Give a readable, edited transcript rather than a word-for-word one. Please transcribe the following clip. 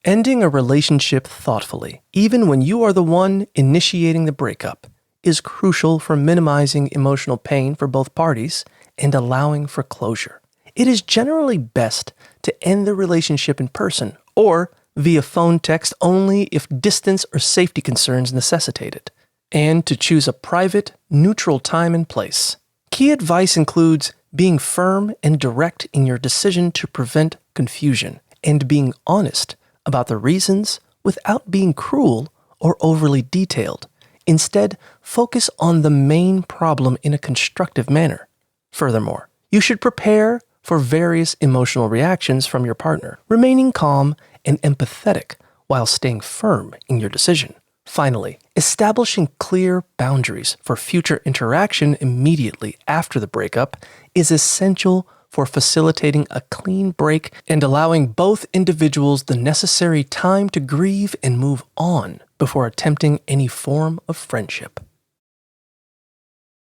Ending a relationship thoughtfully, even when you are the one initiating the breakup, is crucial for minimizing emotional pain for both parties and allowing for closure. It is generally best to end the relationship in person or via phone text only if distance or safety concerns necessitate it, and to choose a private, neutral time and place. Key advice includes being firm and direct in your decision to prevent confusion and being honest about the reasons without being cruel or overly detailed. Instead, focus on the main problem in a constructive manner. Furthermore, you should prepare for various emotional reactions from your partner, remaining calm and empathetic while staying firm in your decision. Finally, establishing clear boundaries for future interaction immediately after the breakup is essential for facilitating a clean break and allowing both individuals the necessary time to grieve and move on before attempting any form of friendship.